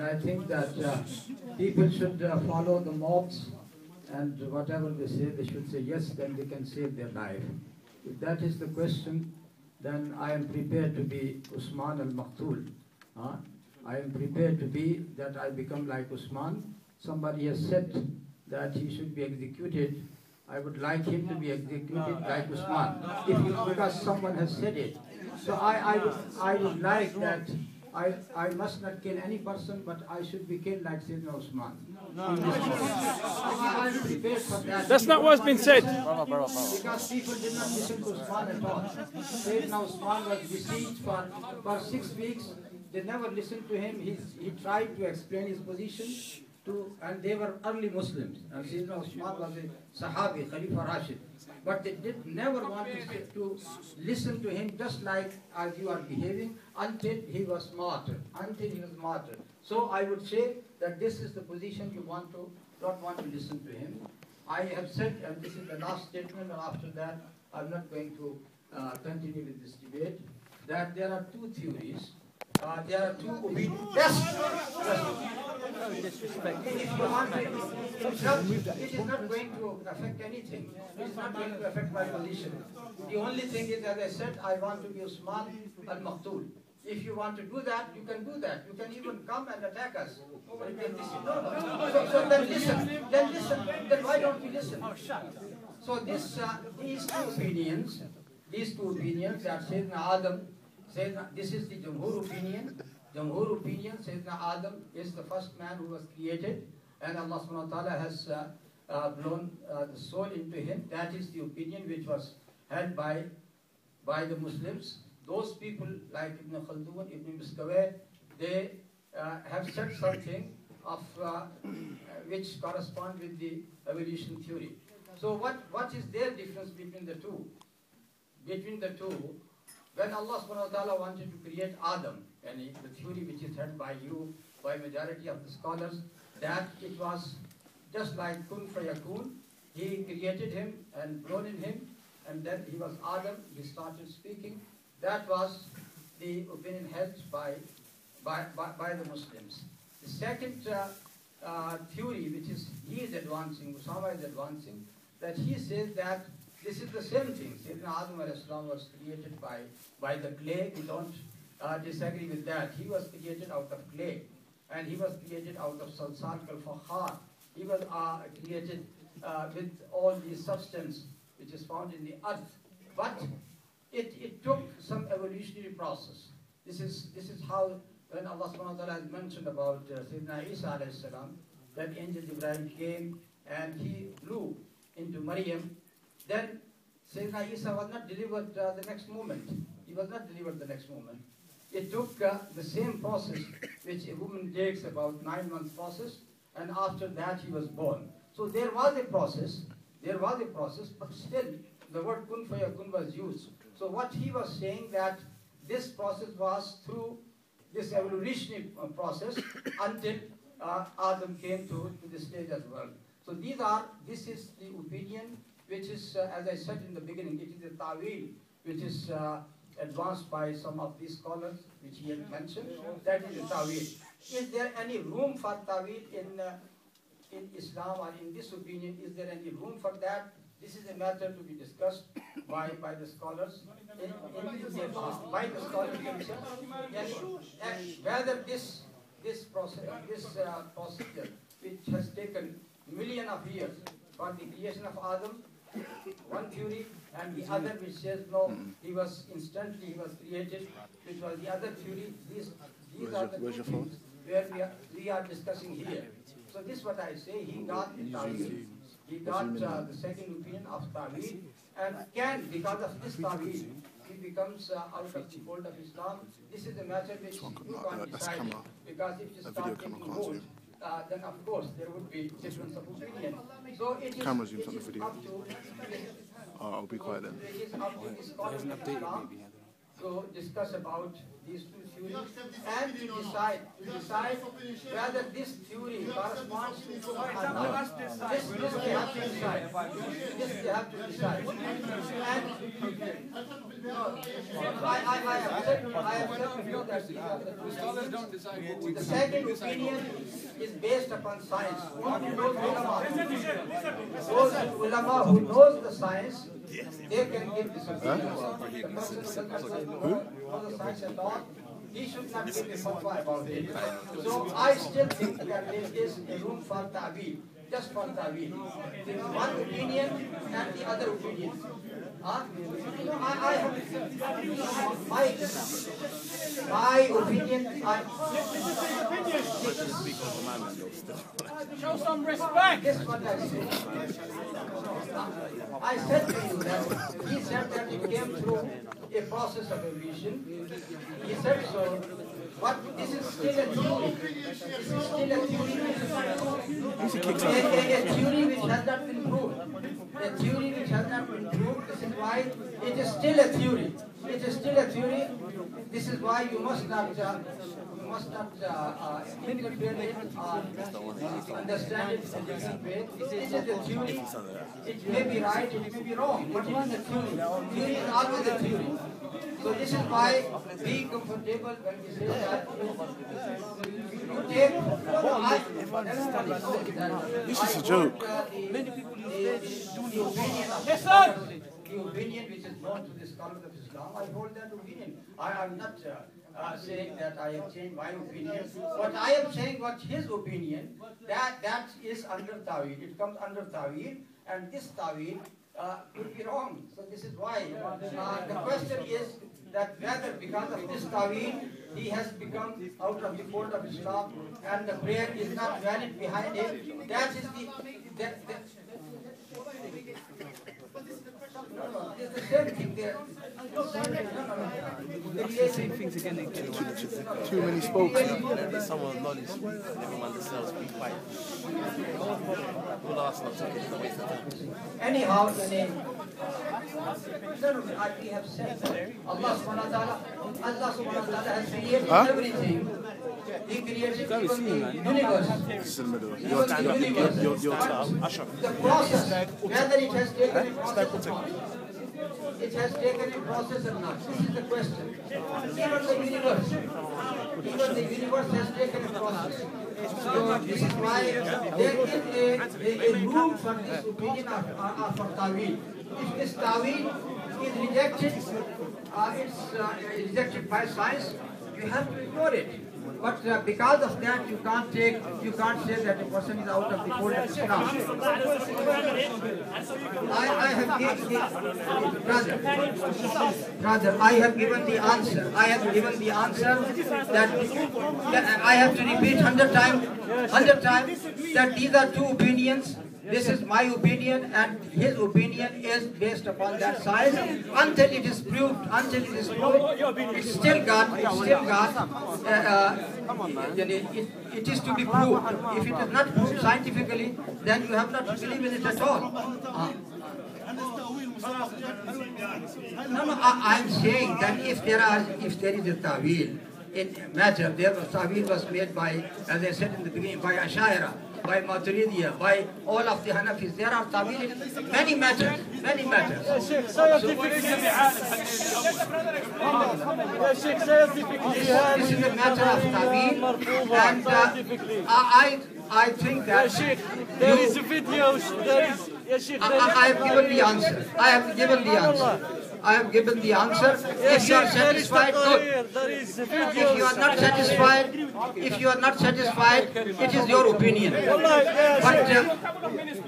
And I think that people should follow the mobs, and whatever they say, they should say yes, then they can save their life. If that is the question, then I am prepared to be Usman al-Maqtul. I am prepared to be that I become like Usman. Somebody has said that he should be executed. I would like him to be executed like Usman, because someone has said it. So I would like that I must not kill any person, but I should be killed like Sayyidina Usman. I'm prepared for that. That's not what's been said. Because people did not listen to Usman at all. Sayyidina Usman was besieged for 6 weeks. They never listened to him. He tried to explain his position and they were early Muslims. And Sayyidina Usman was a Sahabi, Khalifa Rashid. But they never wanted to listen to him, just like as you are behaving, until he was martyred. So I would say that this is the position you don't want to listen to him. I have said, and this is the last statement, and after that I'm not going to continue with this debate, that there are 2 theories. There are 2 opinions. Yes! If you want it is not going to affect anything. It is not going to affect my position. The only thing is, as I said, I want to be Usman al-Maqtul. If you want to do that, you can do that. You can even come and attack us. So then listen. Then why don't we listen? So these 2 opinions that Sayyidina Adam, this is the Jamhur opinion. Jamhur opinion, Sayyidina Adam is the first man who was created, and Allah subhanahu wa ta'ala has blown the soul into him. That is the opinion which was held by the Muslims. Those people like Ibn Khaldun, Ibn Miskawayh, they have said something of which correspond with the evolution theory. So what is their difference between the two? When Allah subhanahu wa ta'ala wanted to create Adam, and the theory which is held by majority of the scholars, that it was just like kun fayakun. He created him and blown in him, and then he was Adam, he started speaking. That was the opinion held by the Muslims. The second theory, which is he is advancing, Usama is advancing, that he says that this is the same thing. Sayyidina Adam alayhi salam was created by the clay. We don't disagree with that. He was created out of clay, and he was created out of salsal kal-fakhar. He was created with all the substance which is found in the earth. But it took some evolutionary process. This is how, when Allah subhanahu wa ta'ala has mentioned about Sayyidina Isa alayhi salam, that angel Ibrahim came and he blew into Maryam. Then Sayyidina Isa was not delivered the next moment. He was not delivered the next moment. It took the same process which a woman takes, about 9 months process, and after that he was born. So there was a process, but still the word kun fayakun was used. So what he was saying, that this process was through this evolutionary process until Adam came to this stage as well. So this is the opinion which is, as I said in the beginning, it is a ta'wil which is advanced by some of these scholars, which he had mentioned. That is a ta'wil. Is there any room for ta'wil in Islam, or in this opinion? Is there any room for that? This is a matter to be discussed by the scholars, by the scholars themselves. And whether this procedure, which has taken millions of years for the creation of Adam, one theory, and the other which says no, he was created, which was the other theory. These are the two things where we are discussing here. So this is what I say. He got the ta'wil. He got the second opinion of ta'wil, and because of this ta'wil, he becomes out of the fold of Islam. This is a matter which you can't decide, because if you start taking hold, then of course there would be difference of opinion. So it is up to I'll be quiet then. it is up to the scholars of Islam to discuss about these two theories and to decide whether this theory corresponds to Quran or not. This they have to decide. This they have to decide. And no, I have said before that the scholars don't decide. The second opinion is based upon science. Those ulama who knows the science, they can give this opinion. The person who doesn't know the science at all, he should not give a fatwa about it. So I still think that there is a room for ta'wil, just for ta'wil. There is one opinion and the other opinion. I have my opinion. Show some respect. This is what I say. I said to you that he said that it came through a process of evolution. He said so, but this is still a theory. This is still a theory. A theory which has not been proved. A theory which has not been proved. This is why it is still a theory. It is still a theory. This is why you must not interpret it or understand it in a different way. It is a theory. It may be right, it may be wrong, but it is a theory. Theory is always a theory. So this is why be comfortable when we say that you take. This is a joke. Many people the opinion which is known to the scholars of Islam, I hold that opinion. I am not saying that I have changed my opinion, but I am saying what his opinion, that is under Ta'wil. It comes under Ta'wil, and this Ta'wil could be wrong. So this is why the question is that whether because of this Ta'wil he has become out of the fold of Islam and the prayer is not valid behind it. That is the it's the same thing there. Same things again. Too many spokes. There's someone of knowledge, everyone themselves be quiet. We'll ask not to get in the waste of time. Anyhow, we have said that Allah subhanahu wa ta'ala has created everything. He created even the universe. The process, whether it has taken a process or not. It has taken a process or not. This is the question. Even the universe has taken a process. So this is why there is a room for this opinion for Ta'wil. If this Ta'wil is rejected, it's rejected by science, you have to ignore it. But because of that, you can't say that a person is out of the fold of Islam. I have given the answer. I have given the answer that I have to repeat 100 times that these are two opinions. This is my opinion and his opinion is based upon that science. Until it is proved, it's still God. It is to be proved. If it is not proved scientifically, then you have not to believe in it at all. I'm saying that if there is a Ta'wil in matter, Ta'wil was made by, as I said in the beginning, by Ashaira, by Maturidiyya, by all of the Hanafis. There are Ta'wil in many matters. This is a matter of Ta'wil, and I think that there is a video. I have given the answer. I have given the answer. If you are satisfied, good. If you are not satisfied, it is your opinion.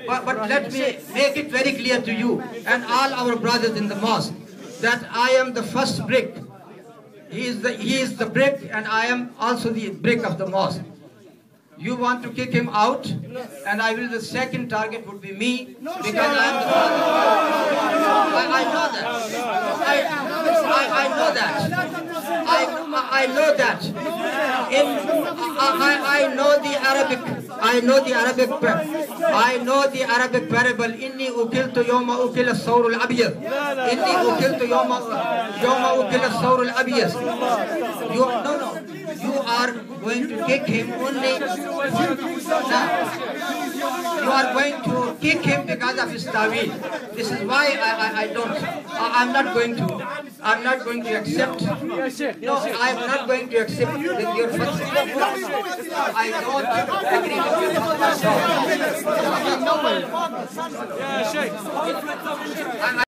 But let me make it very clear to you and all our brothers in the mosque that I am the first brick. He is the brick, and I am also the brick of the mosque. You want to kick him out, and the second target would be me, because I am the father. I know that. I know that. I know the Arabic I know the Arabic parable. Inni ukiltu yawma ukil as-sawr al-abyad. Inni ukiltu yawma ukil as-sawr al-abyad. No. You are going to kick him only. You are going to kick him because of his tawil. This is why I'm not going to accept. No, I'm not going to accept with your first. I don't agree with your first. Yeah, Sheikh.